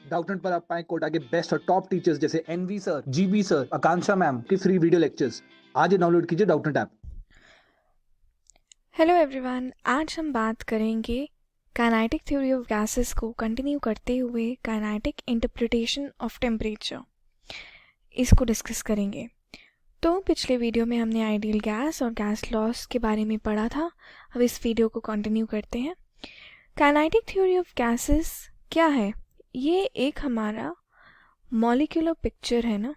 Doubtnut पर आप पाएं कोटा के बेस्ट और टॉप टीचर्स जैसे एनवी सर, जीबी सर, आकांक्षा मैम की फ्री वीडियो लेक्चर्स। आज ही डाउनलोड कीजिए डाउटनेट ऐप। हेलो एवरीवन, आज हम बात करेंगे काइनेटिक थ्योरी ऑफ गैसेस को कंटिन्यू करते हुए काइनेटिक इंटरप्रिटेशन ऑफ टेम्परेचर, इसको डिस्कस करेंगे। तो पिछले वीडियो में हमने आइडियल गैस और गैस लॉस के बारे में पढ़ा था। अब इस वीडियो को कंटिन्यू करते हैं। काइनेटिक थ्योरी ऑफ गैसेस क्या है? ये एक हमारा मॉलिक्यूलर पिक्चर है ना,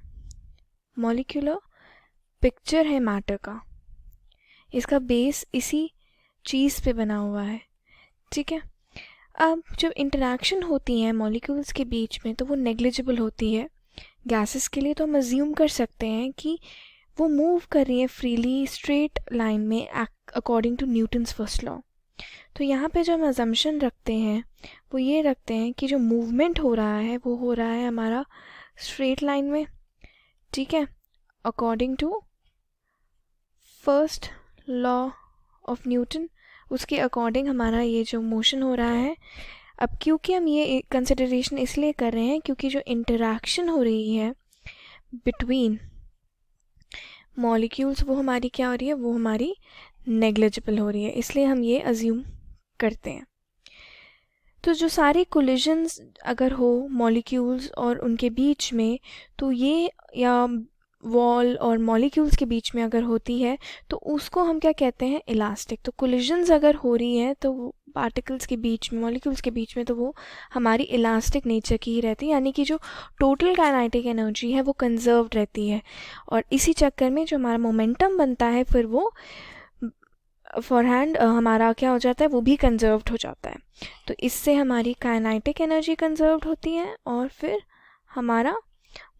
मॉलिक्यूलर पिक्चर है मैटर का। इसका बेस इसी चीज़ पे बना हुआ है, ठीक है। अब जब इंटरेक्शन होती है मॉलिक्यूल्स के बीच में तो वो नेग्लिजिबल होती है। गैसेस के लिए तो हम अज्यूम कर सकते हैं कि वो मूव कर रही है फ्रीली स्ट्रेट लाइन में according to Newton's first law. तो यहाँ पे जो हम अजम्पशन रखते हैं वो ये रखते हैं कि जो मूवमेंट हो रहा है वो हो रहा है हमारा स्ट्रेट लाइन में, ठीक है, according to first law of Newton. उसके अकॉर्डिंग हमारा ये जो मोशन हो रहा है। अब क्योंकि हम ये कंसिडरेशन इसलिए कर रहे हैं क्योंकि जो इंटरेक्शन हो रही है बिटवीन मॉलिक्यूल्स वो हमारी क्या हो रही है, वो हमारी नेग्लिजिबल हो रही है, इसलिए हम ये अज्यूम करते हैं। तो जो सारी कोलिजन्स अगर हो मॉलिक्यूल्स और उनके बीच में, तो ये या वॉल और मॉलिक्यूल्स के बीच में अगर होती है तो उसको हम क्या कहते हैं, इलास्टिक। तो कोलिजन्स अगर हो रही है तो पार्टिकल्स के बीच में, मॉलिक्यूल्स के बीच में, तो वो हमारी इलास्टिक नेचर की ही रहती है, यानी कि जो टोटल काइनेटिक एनर्जी है वो कंजर्व्ड रहती है। और इसी चक्कर में जो हमारा मोमेंटम बनता है फिर वो फॉरहैंड हमारा क्या हो जाता है, वो भी कंजर्व्ड हो जाता है। तो इससे हमारी काइनेटिक एनर्जी कंजर्व्ड होती है और फिर हमारा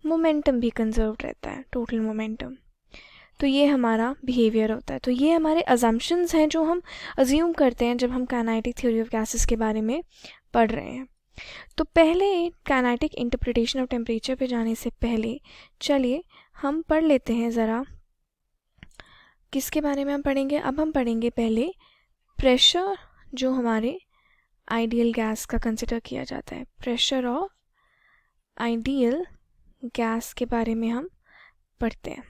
मोमेंटम भी कंजर्व्ड रहता है, टोटल मोमेंटम। तो ये हमारा बिहेवियर होता है। तो ये हमारे अजम्पशंस हैं जो हम अज्यूम करते हैं जब हम काइनेटिक थ्योरी ऑफ गैसेस के बारे में पढ़ रहे हैं। तो पहले काइनेटिक इंटरप्रिटेशन ऑफ टेम्परेचर पे जाने से पहले चलिए हम पढ़ लेते हैं ज़रा किसके बारे में हम पढ़ेंगे। अब हम पढ़ेंगे पहले प्रेशर, जो हमारे आइडियल गैस का कंसिडर किया जाता है। प्रेशर ऑफ आइडियल गैस के बारे में हम पढ़ते हैं।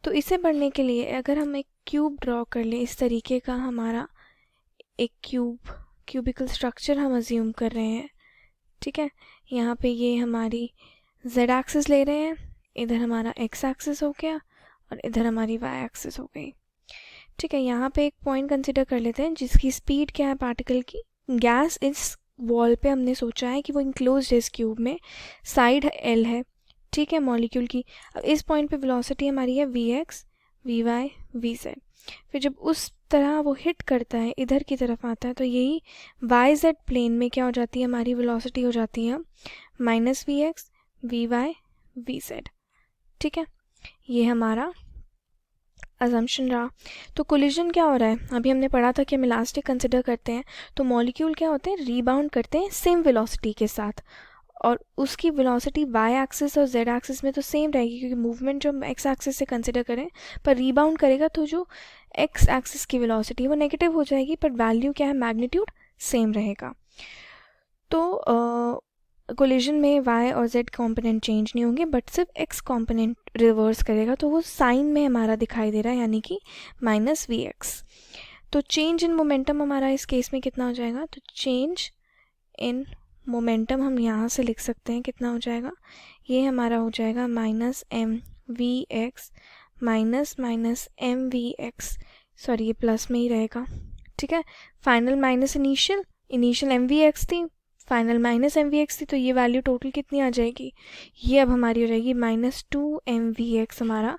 तो इसे पढ़ने के लिए अगर हम एक क्यूब ड्रॉ कर लें, इस तरीके का हमारा एक क्यूबिकल स्ट्रक्चर हम अज्यूम कर रहे हैं, ठीक है। यहाँ पे ये हमारी जेड एक्सिस ले रहे हैं, इधर हमारा एक्स एक्सिस हो गया और इधर हमारी वाई एक्सिस हो गई, ठीक है। यहाँ पे एक पॉइंट कंसिडर कर लेते हैं जिसकी स्पीड क्या है पार्टिकल की। गैस इस वॉल पे हमने सोचा है कि वो इंक्लोज्ड है इस क्यूब में, साइड एल है, ठीक है, मॉलिक्यूल की। अब इस पॉइंट पे वेलोसिटी हमारी है v x, v y, v z. फिर जब उस तरह वो हिट करता है, इधर की तरफ आता है, तो यही वाई जेड प्लेन में क्या हो जाती है, हमारी वेलोसिटी हो जाती है minus v x, v y, v z, ठीक है। ये हमारा अजम्पशन रहा। तो कोलिजन क्या हो रहा है, अभी हमने पढ़ा था कि हम इलास्टिक कंसिडर करते हैं, तो मॉलिक्यूल क्या होते हैं, रीबाउंड करते हैं सेम वेलोसिटी के साथ, और उसकी वेलोसिटी वाई एक्सिस और जेड एक्सिस में तो सेम रहेगी क्योंकि मूवमेंट जो हम एक्स एक्सिस से कंसिडर करें, पर रीबाउंड करेगा तो जो एक्स एक्सिस की वेलोसिटी वो नेगेटिव हो जाएगी, पर वैल्यू क्या है, मैग्नीट्यूड सेम रहेगा। तो कोलिजन में y और z कंपोनेंट चेंज नहीं होंगे, बट सिर्फ x कंपोनेंट रिवर्स करेगा, तो वो साइन में हमारा दिखाई दे रहा है, यानी कि माइनस वी एक्स। तो चेंज इन मोमेंटम हमारा इस केस में कितना हो जाएगा, तो चेंज इन मोमेंटम हम यहाँ से लिख सकते हैं, कितना हो जाएगा, ये हमारा हो जाएगा minus m v x minus minus m v x, sorry ये प्लस में ही रहेगा, ठीक है। Final minus initial m v x थी, final minus m v x थी, तो ये वैल्यू टोटल कितनी आ जाएगी, ये अब हमारी हो जाएगी minus two m v x, हमारा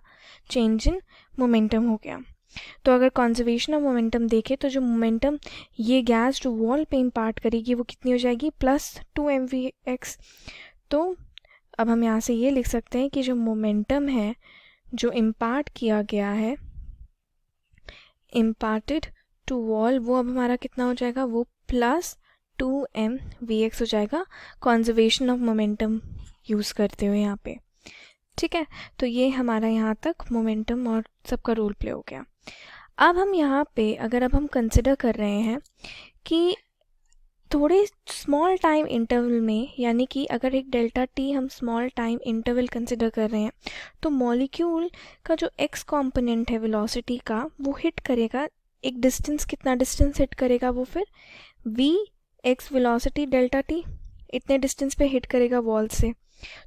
चेंज इन मोमेंटम हो गया। तो अगर कॉन्जर्वेशन ऑफ मोमेंटम देखें तो जो मोमेंटम ये गैस जो वॉल पे इम्पार्ट करेगी वो कितनी हो जाएगी, plus two m v x. तो अब हम यहाँ से ये लिख सकते हैं कि जो मोमेंटम है जो इम्पार्ट किया गया है, इम्पार्टेड टू वॉल, वो अब हमारा कितना हो जाएगा, वो plus two m v x हो जाएगा, कॉन्जर्वेशन ऑफ मोमेंटम यूज़ करते हुए यहाँ पे, ठीक है। तो ये हमारा यहाँ तक मोमेंटम और सबका रोल प्ले हो गया। अब हम यहाँ पे अगर अब हम कंसिडर कर रहे हैं कि थोड़े स्मॉल टाइम इंटरवल में, यानी कि अगर एक डेल्टा टी हम स्मॉल टाइम इंटरवल कंसिडर कर रहे हैं, तो मॉलिक्यूल का जो एक्स कंपोनेंट है वेलोसिटी का, वो हिट करेगा एक डिस्टेंस, कितना डिस्टेंस हिट करेगा वो, फिर v x velocity delta t, इतने डिस्टेंस पे हिट करेगा वॉल से।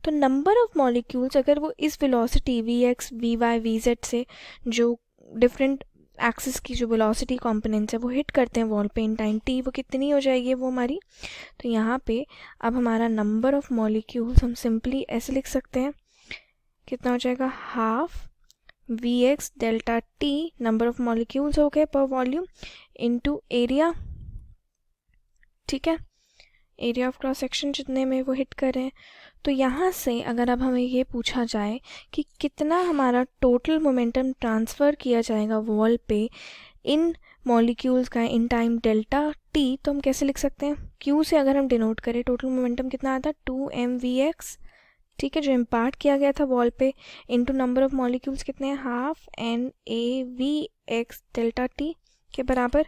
तो नंबर ऑफ मॉलिक्यूल्स अगर वो इस velocity v x v y v z से जो डिफरेंट एक्सिस की जो वेलोसिटी कंपोनेंट्स है वो हिट करते हैं वॉल पे इन टाइम टी, वो कितनी हो जाएगी वो हमारी। तो यहाँ पे अब हमारा नंबर ऑफ मॉलिक्यूल्स हम सिंपली ऐसे लिख सकते हैं, कितना हो जाएगा, half v x delta t, number of molecules हो गए पर वॉल्यूम, इनटू एरिया, ठीक है, एरिया ऑफ क्रॉस सेक्शन जितने में वो हिट कर रहे हैं। तो यहाँ से अगर अब हमें ये पूछा जाए कि कितना हमारा टोटल मोमेंटम ट्रांसफ़र किया जाएगा वॉल पे इन मॉलिक्यूल्स का इन टाइम डेल्टा टी, तो हम कैसे लिख सकते हैं, क्यू से अगर हम डिनोट करें टोटल मोमेंटम कितना आता है, 2mvx, ठीक है, जो इम्पार्ट किया गया था वॉल पे, इनटू नंबर ऑफ मॉलिक्यूल्स कितने हैं, हाफ NaVx डेल्टा टी के बराबर,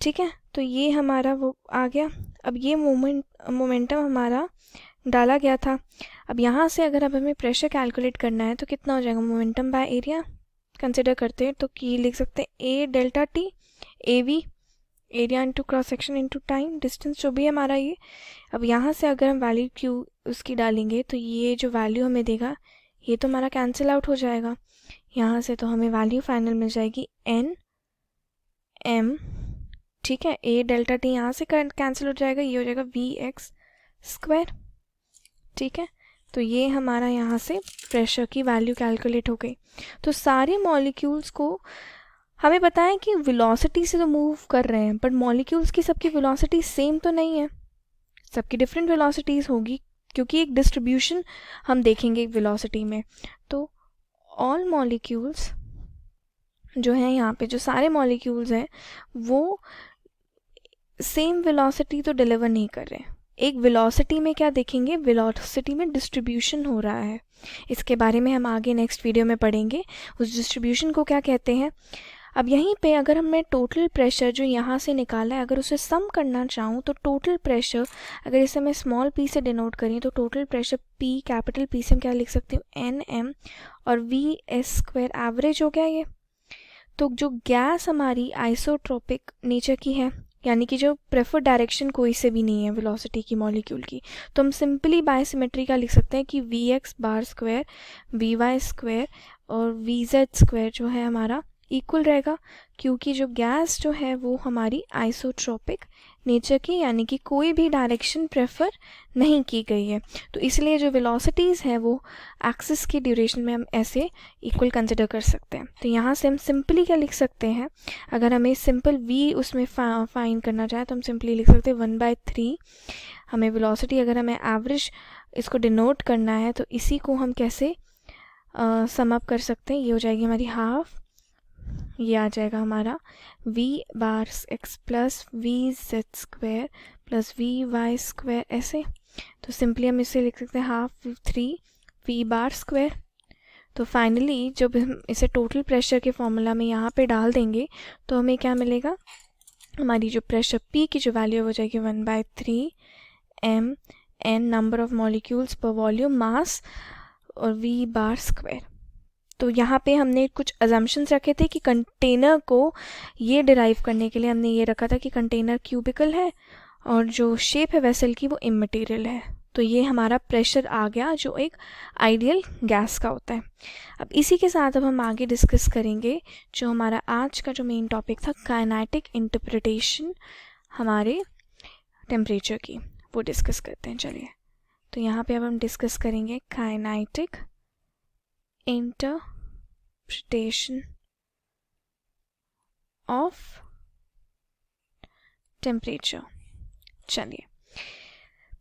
ठीक है। तो ये हमारा वो आ गया। अब ये मोमेंटम हमारा डाला गया था। अब यहाँ से अगर अब हमें प्रेशर कैलकुलेट करना है तो कितना हो जाएगा, मोमेंटम बाय एरिया कंसिडर करते हैं तो कि लिख सकते हैं a delta t, a v, area into cross section into time, distance जो भी है हमारा ये। अब यहाँ से अगर हम वैल्यू क्यू उसकी डालेंगे तो ये जो वैल्यू हमें देगा ये तो हमारा कैंसिल आउट हो जाएगा यहाँ से, तो हमें वैल्यू फाइनल मिल जाएगी एन एम, ठीक है, ए डेल्टा टी यहाँ से कैंसिल हो जाएगा, ये हो जाएगा वी एक्स स्क्वायर, ठीक है। तो ये हमारा यहाँ से प्रेशर की वैल्यू कैलकुलेट हो गई। तो सारे मॉलिक्यूल्स को हमें पता है कि वेलोसिटी से तो मूव कर रहे हैं, बट मॉलिक्यूल्स की सबकी वेलोसिटी सेम तो नहीं है, सबकी डिफरेंट वेलोसिटीज़ होगी, क्योंकि एक डिस्ट्रीब्यूशन हम देखेंगे वेलोसिटी में। तो ऑल मॉलिक्यूल्स जो हैं यहाँ पे, जो सारे मॉलिक्यूल्स हैं वो सेम वेलोसिटी तो डिलीवर नहीं कर रहे हैं। एक वेलोसिटी में क्या देखेंगे, वेलोसिटी में डिस्ट्रीब्यूशन हो रहा है, इसके बारे में हम आगे नेक्स्ट वीडियो में पढ़ेंगे उस डिस्ट्रीब्यूशन को क्या कहते हैं। अब यहीं पे अगर मैं टोटल प्रेशर जो यहाँ से निकाला है अगर उसे सम करना चाहूँ तो टोटल प्रेशर अगर इसे मैं स्मॉल पी से डिनोट करी तो total pressure P capital P से हम क्या लिख सकती हूँ, एन एम, और वी एस स्क्वायर एवरेज हो गया ये। तो जो गैस हमारी आइसोट्रोपिक नेचर की है, यानी कि जो प्रेफर डायरेक्शन कोई से भी नहीं है वेलोसिटी की मॉलिक्यूल की, तो हम सिंपली बायसिमेट्री का लिख सकते हैं कि v x bar square v y square और वी जेड स्क्वायर जो है हमारा इक्वल रहेगा, क्योंकि जो गैस जो है वो हमारी आइसोट्रोपिक नेचर की, यानी कि कोई भी डायरेक्शन प्रेफर नहीं की गई है। तो इसलिए जो वेलोसिटीज़ है वो एक्सिस की ड्यूरेशन में हम ऐसे इक्वल कंसिडर कर सकते हैं। तो यहाँ से हम सिंपली क्या लिख सकते हैं, अगर हमें सिंपल v उसमें फाइंड करना चाहे तो हम सिंपली लिख सकते हैं 1/3। हमें वेलोसिटी अगर हमें एवरेज इसको डिनोट करना है तो इसी को हम कैसे सम अप कर सकते हैं, ये हो जाएगी हमारी हाफ, ये आ जाएगा हमारा v bar x plus v z square plus v y square ऐसे। तो सिंपली हम इसे लिख सकते हैं हाफ 3 v बार स्क्वायर। तो फाइनली जब हम इसे टोटल प्रेशर के फॉर्मूला में यहाँ पे डाल देंगे तो हमें क्या मिलेगा, हमारी जो प्रेशर p की जो वैल्यू हो जाएगी 1/3 m n number of molecules पर वॉल्यूम मास और v बार स्क्वायर। तो यहाँ पे हमने कुछ अजम्पशंस रखे थे कि कंटेनर को ये डिराइव करने के लिए हमने ये रखा था कि कंटेनर क्यूबिकल है और जो शेप है वेसल की वो इमटेरियल है। तो ये हमारा प्रेशर आ गया जो एक आइडियल गैस का होता है। अब इसी के साथ अब हम आगे डिस्कस करेंगे जो हमारा आज का जो मेन टॉपिक था, काइनेटिक इंटरप्रिटेशन हमारे टेम्परेचर की, वो डिस्कस करते हैं। चलिए, तो यहाँ पे अब हम डिस्कस करेंगे काइनेटिक इंटरप्रिटेशन ऑफ टेम्परेचर। चलिए,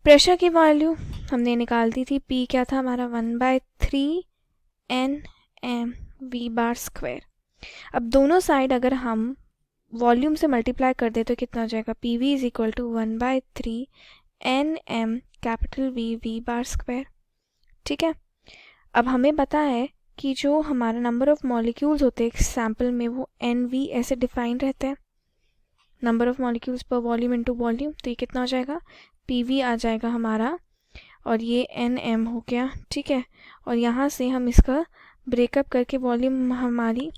प्रेशर की वैल्यू हमने निकाल दी थी, P क्या था हमारा 1/3 NM V बार स्क्वायर। अब दोनों साइड अगर हम वॉल्यूम से मल्टीप्लाई कर दे तो कितना हो जाएगा, PV is equal to 1/3 NM capital V bar square, ठीक है। अब हमें पता है कि जो हमारा नंबर ऑफ मॉलिक्यूल्स होते हैं सैम्पल में वो NV ऐसे डिफाइन रहते हैं, नंबर ऑफ मॉलिक्यूल्स पर वॉल्यूम इनटू वॉल्यूम, तो ये कितना हो जाएगा, PV आ जाएगा हमारा, और ये NM हो गया, ठीक है। और यहाँ से हम इसका ब्रेकअप करके वॉल्यूम हमारी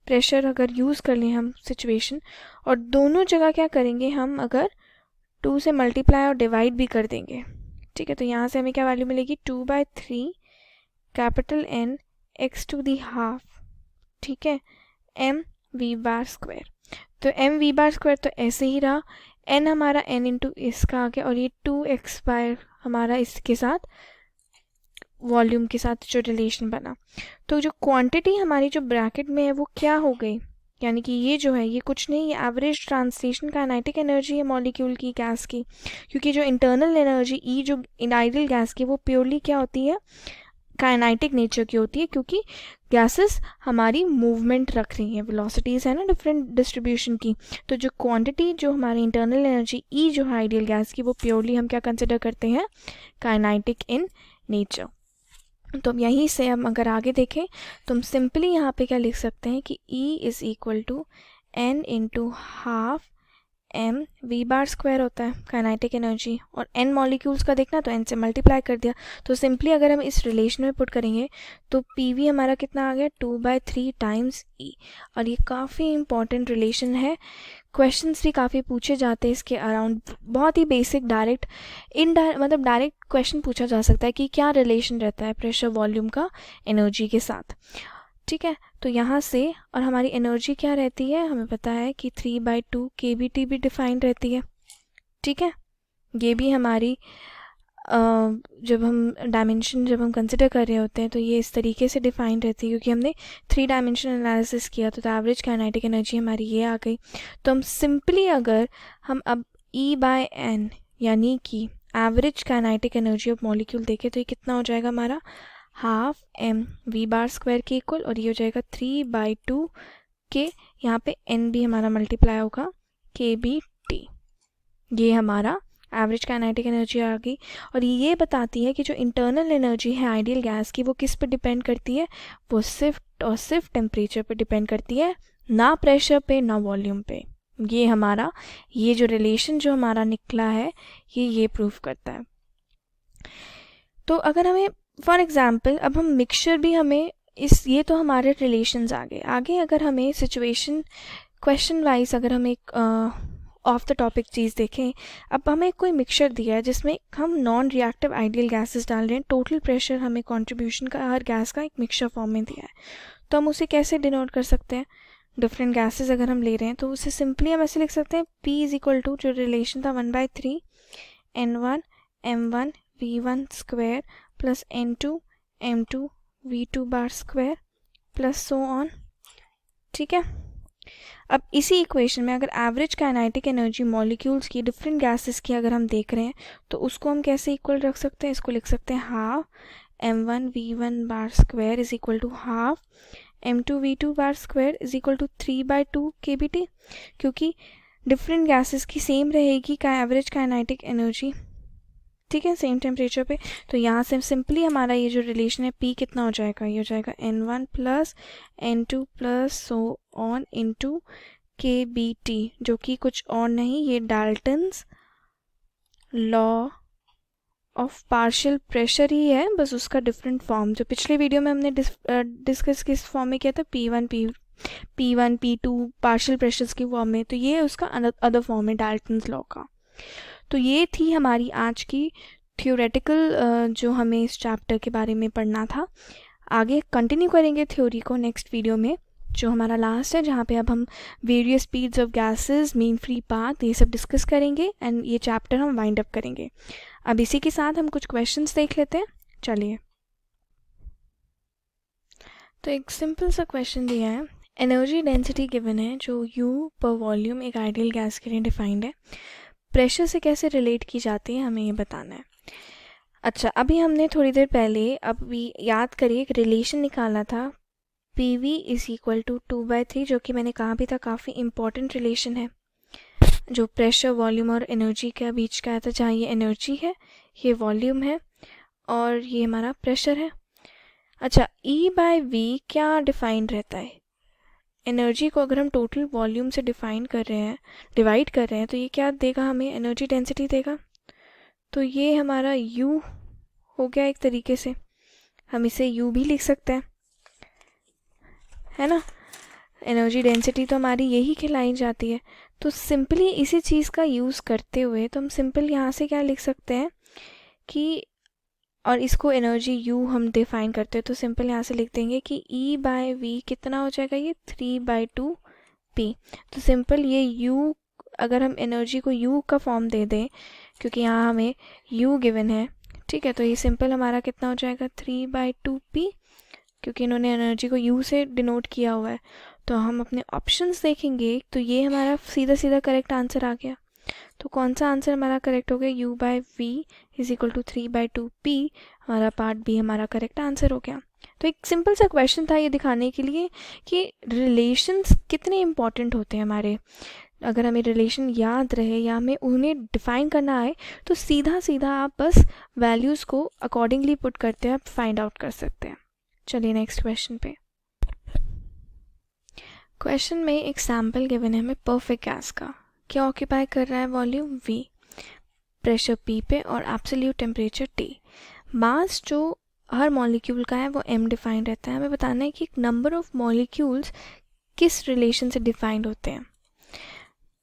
प्रेशर अगर यूज़ कर लें हम सिचुएशन, और दोनों जगह क्या करेंगे हम, अगर 2 से मल्टीप्लाई और डिवाइड भी कर देंगे, ठीक है। तो यहाँ से हमें क्या वैल्यू मिलेगी, 2/3 capital N x to the half, ठीक है, mv²। तो mv² तो ऐसे ही रहा, n हमारा n इंटू इसका आ गया, और ये 2x² हमारा इसके साथ वॉल्यूम के साथ जो रिलेशन बना। तो जो क्वांटिटी हमारी जो ब्रैकेट में है वो क्या हो गई, यानी कि ये जो है ये कुछ नहीं, ये एवरेज ट्रांसलेशन काइनेटिक एनर्जी है मॉलिक्यूल की, गैस की, क्योंकि जो इंटरनल एनर्जी ई जो आइडियल गैस की वो प्योरली क्या होती है, काइनेटिक नेचर की होती है, क्योंकि गैसेस हमारी मूवमेंट रख रही हैं, वेलोसिटीज़ है ना डिफरेंट डिस्ट्रीब्यूशन की। तो जो क्वांटिटी जो हमारी इंटरनल एनर्जी ई जो है आइडियल गैस की, वो प्योरली हम क्या कंसिडर करते हैं, काइनेटिक इन नेचर। तो अब यहीं से हम अगर आगे देखें तो हम सिंपली यहाँ पे क्या लिख सकते हैं कि E is equal to N into half mv² होता है काइनेटिक एनर्जी, और n मॉलिक्यूल्स का देखना तो n से मल्टीप्लाई कर दिया। तो सिंपली अगर हम इस रिलेशन में पुट करेंगे तो PV हमारा कितना आ गया, 2/3 टाइम्स E। और ये काफ़ी इंपॉर्टेंट रिलेशन है, क्वेश्चंस भी काफ़ी पूछे जाते हैं इसके अराउंड, बहुत ही बेसिक डायरेक्ट मतलब डायरेक्ट क्वेश्चन पूछा जा सकता है कि क्या रिलेशन रहता है प्रेशर वॉल्यूम का एनर्जी के साथ, ठीक है। तो यहाँ से, और हमारी एनर्जी क्या रहती है, हमें पता है कि 3/2 kBT भी डिफाइंड रहती है, ठीक है। ये भी हमारी जब हम कंसिडर कर रहे होते हैं तो ये इस तरीके से डिफाइंड रहती है, क्योंकि हमने 3 डायमेंशन एनालिसिस किया, तो एवरेज काइनेटिक एनर्जी हमारी ये आ गई। तो हम सिंपली अगर हम अब E/N यानी कि average kinetic energy of molecule देखें तो ये कितना हो जाएगा हमारा, हाफ mv² के इक्वल, और ये हो जाएगा 3/2 के, यहाँ पे n भी हमारा मल्टीप्लाई होगा kBT। ये हमारा एवरेज काइनेटिक एनर्जी आ गई। और ये बताती है कि जो इंटरनल एनर्जी है आइडियल गैस की वो किस पे डिपेंड करती है, वो सिर्फ और सिर्फ टेम्परेचर पे डिपेंड करती है, ना प्रेशर पे ना वॉल्यूम पे। ये हमारा ये जो रिलेशन जो हमारा निकला है ये प्रूफ करता है। तो अगर हमें फॉर एग्ज़ाम्पल अब हम मिक्सचर भी हमें ये तो हमारे रिलेशंस आगे अगर हमें सिचुएशन क्वेश्चन वाइज अगर हम एक ऑफ द टॉपिक चीज़ देखें, अब हमें कोई मिक्सचर दिया है जिसमें हम नॉन रिएक्टिव आइडियल गैसेस डाल रहे हैं, टोटल प्रेशर हमें कंट्रीब्यूशन का हर गैस का एक मिक्सचर फॉर्म में दिया है, तो हम उसे कैसे डिनोट कर सकते हैं, डिफरेंट गैसेस अगर हम ले रहे हैं तो उसे सिंपली हम ऐसे लिख सकते हैं, P इज़ इक्वल टू जो रिलेशन था 1/3 N1 M1 V1² plus N2 M2 V2² plus so on, ठीक है। अब इसी इक्वेशन में अगर एवरेज काइनेटिक एनर्जी मॉलिक्यूल्स की डिफरेंट गैसेस की अगर हम देख रहे हैं तो उसको हम कैसे इक्वल रख सकते हैं, इसको लिख सकते हैं half m1 v1² is equal to half m2 v2² is equal to 3/2 kBT, क्योंकि डिफरेंट गैसेस की सेम रहेगी का एवरेज काइनेटिक एनर्जी, ठीक है, सेम टेम्परेचर पे। तो यहाँ से सिंपली हमारा ये जो रिलेशन है P कितना हो जाएगा, ये हो जाएगा N1 plus N2 plus so on into kBT, जो कि कुछ और नहीं, ये Dalton's law of partial pressure ही है, बस उसका डिफरेंट फॉर्म। जो पिछले वीडियो में हमने डिस्कस किस फॉर्म में किया था, P1 P2 पार्शियल प्रेशर्स की फॉर्म में, तो ये उसका अदर फॉर्म है डाल्टन्स लॉ का। तो ये थी हमारी आज की थ्योरेटिकल जो हमें इस चैप्टर के बारे में पढ़ना था। आगे कंटिन्यू करेंगे थ्योरी को नेक्स्ट वीडियो में, जो हमारा लास्ट है, जहाँ पे अब हम various speeds of gases, mean free path, ये सब डिस्कस करेंगे एंड ये चैप्टर हम वाइंड अप करेंगे। अब इसी के साथ हम कुछ क्वेश्चंस देख लेते हैं, चलिए। तो एक सिंपल सा क्वेश्चन दिया है, एनर्जी डेंसिटी गिवन है जो U पर वॉल्यूम एक आइडियल गैस के लिए डिफाइंड है, प्रेशर से कैसे रिलेट की जाती है हमें ये बताना है। अच्छा, अभी हमने थोड़ी देर पहले अभी याद करिए एक रिलेशन निकाला था, PV इज़ इक्वल टू 2/3, जो कि मैंने कहा भी था काफ़ी इम्पॉर्टेंट रिलेशन है, जो प्रेशर वॉल्यूम और एनर्जी के बीच का है। तो जहाँ ये एनर्जी है, ये वॉल्यूम है और ये हमारा प्रेशर है। अच्छा, E/V क्या डिफाइंड रहता है, एनर्जी को अगर हम टोटल वॉल्यूम से डिवाइड कर रहे हैं तो ये क्या देगा, हमें एनर्जी डेंसिटी देगा। तो ये हमारा U हो गया एक तरीके से, हम इसे U भी लिख सकते हैं, है ना। एनर्जी डेंसिटी तो हमारी यही कहलाई जाती है। तो सिंपली इसी चीज़ का यूज़ करते हुए तो हम सिंपल यहाँ से क्या लिख सकते हैं कि, और इसको एनर्जी U हम डिफाइन करते हैं तो सिंपल यहाँ से लिख देंगे कि E/V कितना हो जाएगा, ये 3/2P। तो सिंपल ये U, अगर हम एनर्जी को U का फॉर्म दे दें, क्योंकि यहाँ हमें U गिवन है, ठीक है, तो ये सिंपल हमारा कितना हो जाएगा 3/2P, क्योंकि इन्होंने एनर्जी को U से डिनोट किया हुआ है। तो हम अपने ऑप्शंस देखेंगे तो ये हमारा सीधा सीधा करेक्ट आंसर आ गया। तो कौन सा आंसर हमारा करेक्ट हो गया, U/V = 3/2P, हमारा पार्ट बी हमारा करेक्ट आंसर हो गया। तो एक सिंपल सा क्वेश्चन था ये दिखाने के लिए कि रिलेशंस कितने इंपॉर्टेंट होते हैं हमारे। अगर हमें रिलेशन याद रहे या हमें उन्हें डिफाइन करना आए तो सीधा सीधा आप बस वैल्यूज़ को अकॉर्डिंगली पुट करते हैं, आप फाइंड आउट कर सकते हैं। चलिए नेक्स्ट क्वेश्चन पे। क्वेश्चन में एक सैम्पल गिवन है हमें परफेक्ट गैस का, क्या ऑक्यूपाई कर रहा है, वॉल्यूम V, प्रेशर P पे और एब्सोल्यूट टेम्परेचर T। मास जो हर मॉलिक्यूल का है वो M डिफाइंड रहता है। हमें बताना है कि नंबर ऑफ मॉलिक्यूल्स किस रिलेशन से डिफाइंड होते हैं।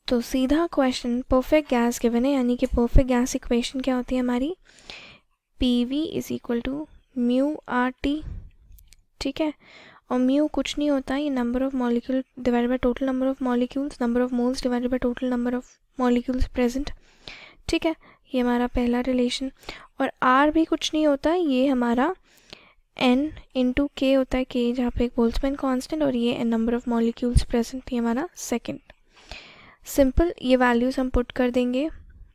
तो सीधा क्वेश्चन, परफेक्ट गैस गिवन है, यानी कि परफेक्ट गैस इक्वेशन क्या होती है हमारी, PV = μRT, ठीक है। और म्यू कुछ नहीं होता, ये number of molecule divided by total number of molecules, number of moles divided by total number of molecules present, ठीक है। ये हमारा पहला रिलेशन। और R भी कुछ नहीं होता, ये हमारा N × K होता है, K जहाँ पे एक बोल्ट्जमैन कांस्टेंट, और ये नंबर ऑफ मॉलिक्यूल्स प्रेजेंट, ये हमारा सेकंड। सिंपल ये वैल्यूज़ हम पुट कर देंगे,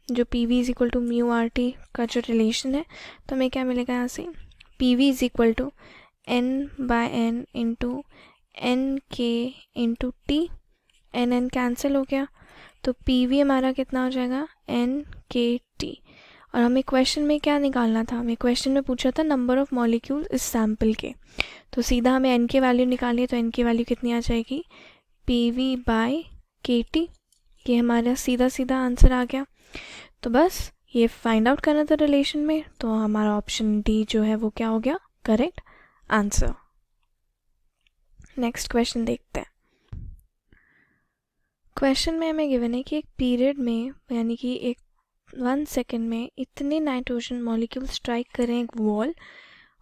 जो PV = μRT का जो रिलेशन है, तो हमें क्या मिलेगा यहाँ से, PV = N/N × NK × T, N cancel हो गया, तो PV हमारा कितना हो जाएगा, NKT। और हमें क्वेश्चन में क्या निकालना था, हमें क्वेश्चन में पूछा था नंबर ऑफ मॉलिक्यूल इस सैम्पल के, तो सीधा हमें N की वैल्यू निकालनी है, तो N की वैल्यू कितनी आ जाएगी, PV/KT। ये हमारा सीधा सीधा आंसर आ गया। तो बस ये फाइंड आउट करना था रिलेशन में, तो हमारा ऑप्शन डी जो है वो क्या हो गया, करेक्ट आंसर। नेक्स्ट क्वेश्चन देखते हैं। क्वेश्चन में हमें गिवन है कि एक पीरियड में, यानी कि एक 1 सेकेंड में इतने नाइट्रोजन मॉलिक्यूल स्ट्राइक करें एक वॉल,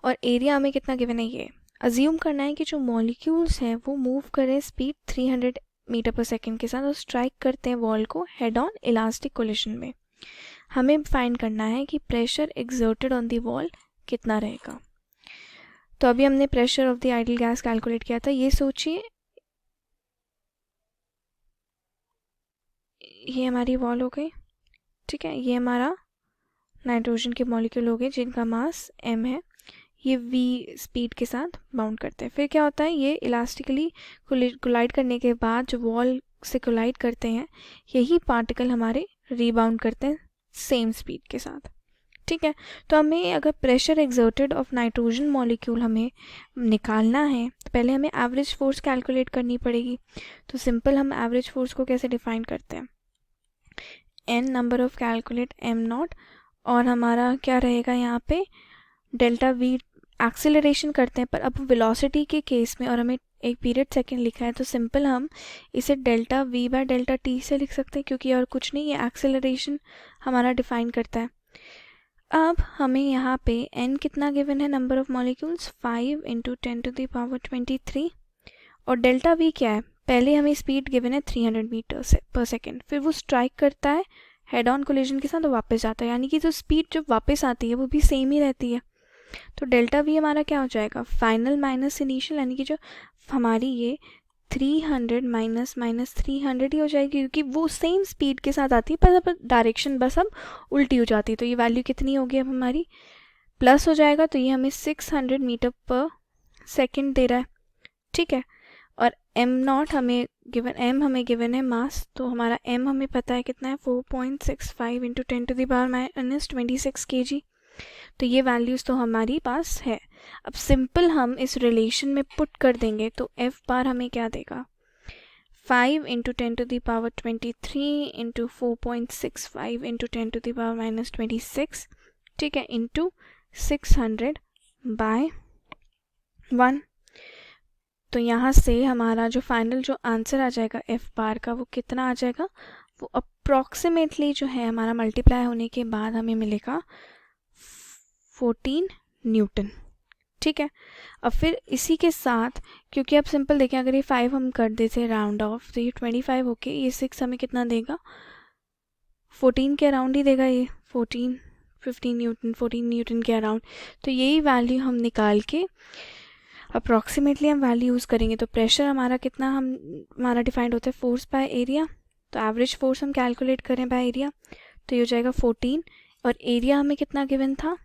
और एरिया हमें कितना गिवन है, ये अज्यूम करना है कि जो मॉलिक्यूल्स हैं वो मूव करें स्पीड 300 मीटर/सेकेंड के साथ और स्ट्राइक करते हैं वॉल को हेड ऑन इलास्टिक कोलिशन में। हमें फाइंड करना है कि pressure exerted on the wall कितना रहेगा। तो अभी हमने pressure of the ideal gas calculate किया था। ये सोचिए ये हमारी वॉल हो गई, ठीक है, ये हमारा नाइट्रोजन के मॉलिक्यूल हो गए जिनका मास m है, ये v स्पीड के साथ बाउंड करते हैं। फिर क्या होता है, ये इलास्टिकली कोलाइड करने के बाद जो वॉल से कोलाइड करते हैं, यही पार्टिकल हमारे रीबाउंड करते हैं सेम स्पीड के साथ, ठीक है। तो हमें अगर pressure exerted of nitrogen molecule हमें निकालना है तो पहले हमें एवरेज फोर्स कैलकुलेट करनी पड़ेगी। तो सिंपल हम एवरेज फोर्स को कैसे डिफाइन करते हैं, n number of calculate m0, और हमारा क्या रहेगा यहाँ पे डेल्टा v, एक्सेलरेशन करते हैं पर अब वेलोसिटी के केस में, और हमें एक पीरियड सेकंड लिखा है, तो सिंपल हम इसे डेल्टा v/डेल्टा t से लिख सकते हैं, क्योंकि और कुछ नहीं, ये एक्सेलरेशन हमारा डिफाइन करता है। अब हमें यहाँ पे n कितना गिवन है, नंबर ऑफ मॉलिक्यूल्स 5 × 10⁻23, और डेल्टा v क्या है, पहले हमें स्पीड गिवन है 300 मीटर/सेकेंड, फिर वो स्ट्राइक करता है हेड ऑन कोलिजन के साथ और वापस जाता है, यानी कि जो स्पीड जब वापस आती है वो भी सेम ही रहती है। तो डेल्टा वी हमारा क्या हो जाएगा, फाइनल माइनस इनिशियल, यानी कि जो हमारी ये 300 माइनस 300 ही हो जाएगी, क्योंकि वो सेम स्पीड के साथ आती है पर अब डायरेक्शन बस अब उल्टी हो जाती है। तो ये वैल्यू कितनी होगी अब हमारी, प्लस हो जाएगा, तो ये हमें 600 मीटर/सेकेंड दे रहा है, ठीक है। और m0 हमें गिवन है मास, तो हमारा m हमें पता है कितना है, 4.65 × 10⁻26 kg। तो ये वैल्यूज़ तो हमारी पास है। अब सिंपल हम इस रिलेशन में पुट कर देंगे तो f बार हमें क्या देगा, 5 इंटू 10⁻23 इंटू 4.65 इंटू 10⁻⁻26, ठीक है, इंटू 600/1। तो यहाँ से हमारा जो फाइनल जो आंसर आ जाएगा एफ बार का वो कितना आ जाएगा, वो अप्रॉक्सीमेटली जो है हमारा मल्टीप्लाई होने के बाद हमें मिलेगा 14 न्यूटन, ठीक है। अब फिर इसी के साथ, क्योंकि अब सिंपल देखें, अगर ये 5 हम कर देते राउंड ऑफ तो ये 25 होके ये 6 हमें कितना देगा, 14 के अराउंड ही देगा, ये 15 न्यूटन, 14 न्यूटन के अराउंड। तो यही वैल्यू हम निकाल के अप्रॉक्सीमेटली हम वैल्यू यूज़ करेंगे। तो प्रेशर हमारा कितना हमारा डिफाइंड होता है फोर्स बाय एरिया, तो एवरेज फोर्स हम कैलकुलेट करें बाय एरिया, तो ये हो जाएगा 14, और एरिया हमें कितना गिवन था,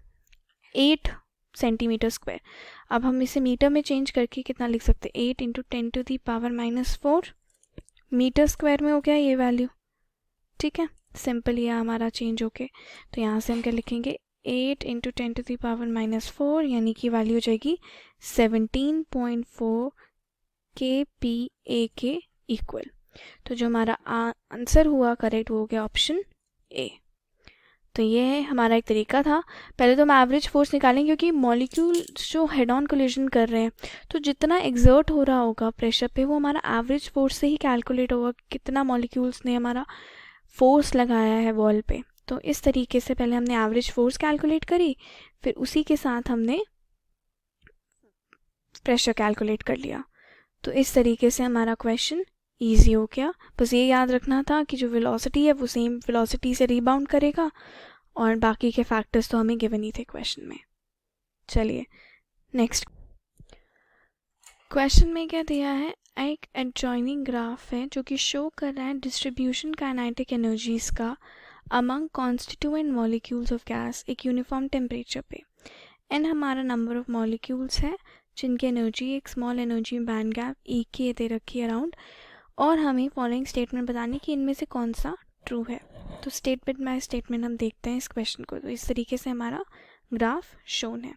8 सेंटीमीटर स्क्वायर। अब हम इसे मीटर में चेंज करके कितना लिख सकते हैं, 8 इंटू 10⁻⁻4 मीटर स्क्वायर में हो गया ये वैल्यू, ठीक है। सिंपल ये हमारा चेंज होके, तो यहाँ से हम क्या लिखेंगे, 8 इंटू 10⁻⁻4 यानी कि वैल्यू हो जाएगी 17.4 kPa के इक्वल। तो जो हमारा आंसर हुआ करेक्ट वो हो गया ऑप्शन ए। तो ये है हमारा एक तरीका था। पहले तो हम एवरेज फोर्स निकालेंगे, क्योंकि मॉलिक्यूल्स जो हेड ऑन कोलिजन कर रहे हैं तो जितना एग्जर्ट हो रहा होगा प्रेशर पे वो हमारा एवरेज फोर्स से ही कैलकुलेट होगा, कितना मॉलिक्यूल्स ने हमारा फोर्स लगाया है वॉल पे। तो इस तरीके से पहले हमने एवरेज फोर्स कैलकुलेट करी, फिर उसी के साथ हमने प्रेशर कैलकुलेट कर लिया। तो इस तरीके से हमारा क्वेश्चन ईजी हो गया। बस ये याद रखना था कि जो वेलोसिटी है वो सेम वेलोसिटी से रीबाउंड करेगा, और बाकी के फैक्टर्स तो हमें गिवन ही थे क्वेश्चन में। चलिए नेक्स्ट क्वेश्चन में क्या दिया है, एक एडजॉइनिंग ग्राफ है जो कि शो कर रहा है डिस्ट्रीब्यूशन काइनेटिक एनर्जीज का among constituent molecules of gas एक यूनिफॉर्म टेम्परेचर पे। एन हमारा नंबर ऑफ मॉलिक्यूल्स है जिनकी एनर्जी एक स्मॉल एनर्जी बैंड गैप ई के दे रखी है अराउंड, और हमें फॉलोइंग स्टेटमेंट बतानी कि इनमें से कौन सा ट्रू है। तो स्टेटमेंट बाय स्टेटमेंट हम देखते हैं इस क्वेश्चन को। तो इस तरीके से हमारा ग्राफ शोन है।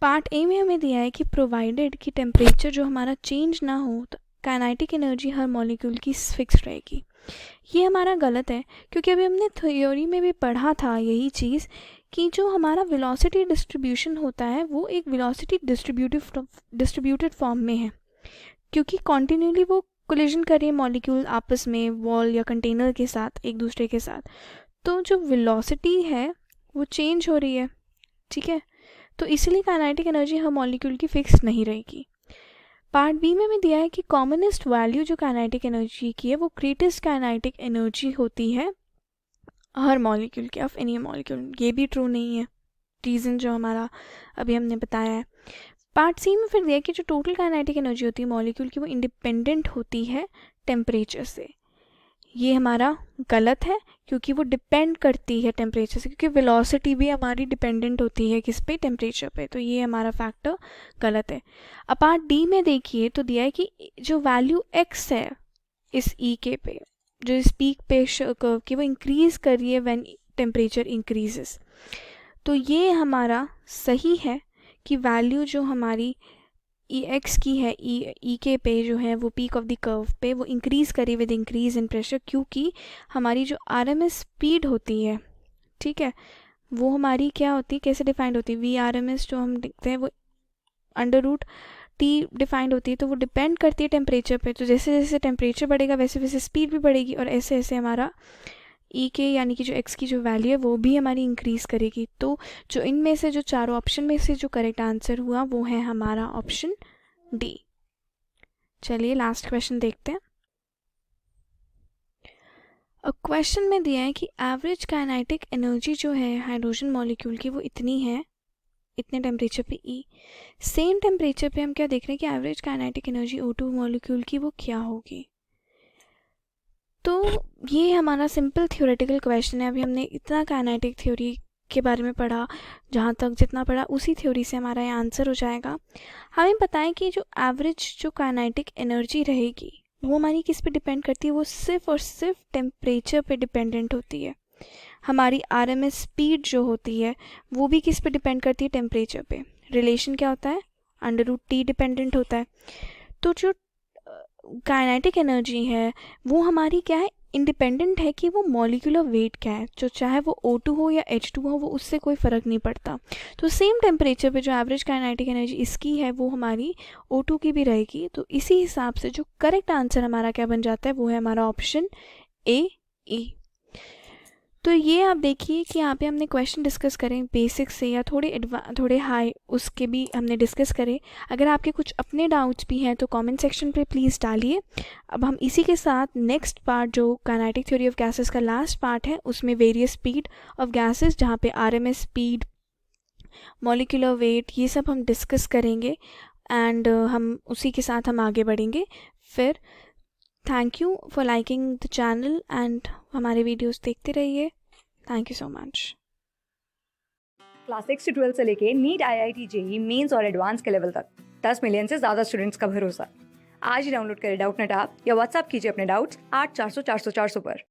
पार्ट ए में हमें दिया है कि प्रोवाइडेड कि टेम्परेचर जो हमारा चेंज ना हो तो काइनेटिक एनर्जी हर मॉलिक्यूल की फिक्स रहेगी। ये हमारा गलत है, क्योंकि अभी हमने थ्योरी में भी पढ़ा था यही चीज़ कि जो हमारा वेलोसिटी डिस्ट्रीब्यूशन होता है वो एक वेलोसिटी डिस्ट्रीब्यूटेड फॉर्म में है, क्योंकि कॉन्टिन्यूली वो कोलिजन कर रही है मॉलिक्यूल आपस में, वॉल या कंटेनर के साथ एक दूसरे के साथ। तो जो वेलोसिटी है वो चेंज हो रही है, ठीक है। तो इसलिए काइनेटिक एनर्जी हर मॉलिक्यूल की फिक्स नहीं रहेगी। पार्ट बी में हमें दिया है कि कॉमनेस्ट वैल्यू जो काइनेटिक एनर्जी की है वो ग्रेटेस्ट काइनेटिक एनर्जी होती है हर मॉलिक्यूल की, ऑफ एनी मॉलिक्यूल। ये भी ट्रू नहीं है, रीज़न जो हमारा अभी हमने बताया है। पार्ट सी में फिर दिया कि जो टोटल काइनेटिक एनर्जी होती है मॉलिक्यूल की वो इंडिपेंडेंट होती है टेम्परेचर से। ये हमारा गलत है, क्योंकि वो डिपेंड करती है टेम्परेचर से, क्योंकि वेलोसिटी भी हमारी डिपेंडेंट होती है किस पे, टेम्परेचर पे। तो ये हमारा फैक्टर गलत है। अब पार्ट डी में देखिए तो दिया है कि जो वैल्यू एक्स है इस ई के पे, जो इस पीक पे कर्व की, वो इंक्रीज़ कर रही है व्हेन टेम्परेचर इंक्रीजेस। तो ये हमारा सही है कि वैल्यू जो हमारी ई एक्स की है ई के पे जो है वो पीक ऑफ द कर्व पे वो इंक्रीज़ करे विद इंक्रीज इन प्रेशर, क्योंकि हमारी जो आरएमएस स्पीड होती है, ठीक है, वो हमारी क्या होती है, कैसे डिफाइंड होती है, वी आर एम एस जो हम देखते हैं वो √T डिफाइंड होती है। तो वो डिपेंड करती है टेम्परेचर पे। तो जैसे जैसे टेम्परेचर बढ़ेगा वैसे वैसे स्पीड भी बढ़ेगी, और ऐसे ऐसे हमारा ई के यानी कि जो एक्स की जो वैल्यू है वो भी हमारी इंक्रीज़ करेगी। तो जो इनमें से जो चारों ऑप्शन में से जो करेक्ट आंसर हुआ वो है हमारा ऑप्शन डी। चलिए लास्ट क्वेश्चन देखते हैं। अब क्वेश्चन में दिया है कि एवरेज काइनेटिक एनर्जी जो है हाइड्रोजन मॉलिक्यूल की वो इतनी है, इतने टेम्परेचर पे ई। सेम टेम्परेचर पे हम क्या देख रहे हैं कि average kinetic energy O2 molecule की वो क्या होगी। तो ये हमारा सिंपल थ्योरेटिकल क्वेश्चन है। अभी हमने इतना काइनेटिक थ्योरी के बारे में पढ़ा, जहाँ तक जितना पढ़ा उसी थ्योरी से हमारा ये आंसर हो जाएगा। हमें पता है कि जो एवरेज जो काइनेटिक एनर्जी रहेगी वो हमारी किस पे डिपेंड करती है, वो सिर्फ और सिर्फ टेम्परेचर पे डिपेंडेंट होती है। हमारी आरएमएस स्पीड जो होती है वो भी किस पे डिपेंड करती है, टेम्परेचर पे। रिलेशन क्या होता है, √T डिपेंडेंट होता है। तो जो काइनेटिक एनर्जी है वो हमारी क्या है, इंडिपेंडेंट है कि वो मॉलिक्यूलर वेट क्या है, जो चाहे वो O2 हो या H2 हो वो उससे कोई फ़र्क नहीं पड़ता। तो सेम टेम्परेचर पे जो एवरेज काइनेटिक एनर्जी इसकी है वो हमारी O2 की भी रहेगी। तो इसी हिसाब से जो करेक्ट आंसर हमारा क्या बन जाता है वो है हमारा ऑप्शन ए ई। तो ये आप देखिए कि यहाँ पे हमने क्वेश्चन डिस्कस करें बेसिक से या थोड़े हाई, उसके भी हमने डिस्कस करें। अगर आपके कुछ अपने डाउट्स भी हैं तो कमेंट सेक्शन पे प्लीज़ डालिए। अब हम इसी के साथ नेक्स्ट पार्ट जो काइनेटिक थ्योरी ऑफ गैसेस का लास्ट पार्ट है उसमें वेरियस स्पीड ऑफ गैसेस, जहाँ पे RMS स्पीड, मॉलिक्यूलर वेट, ये सब हम डिस्कस करेंगे एंड हम उसी के साथ हम आगे बढ़ेंगे। फिर thank you for liking the channel and हमारे वीडियोस देखते रहिए। Thank you so much. Class 6 से 12 से लेके नीट, IIT, JEE मेंस और एडवांस के लेवल तक 10 मिलियन से ज़्यादा स्टूडेंट्स का भरोसा। आज ही डाउनलोड करें डाउटनेट ऐप या व्हाट्सएप कीजिए अपने डाउट्स 8400 400 400 पर।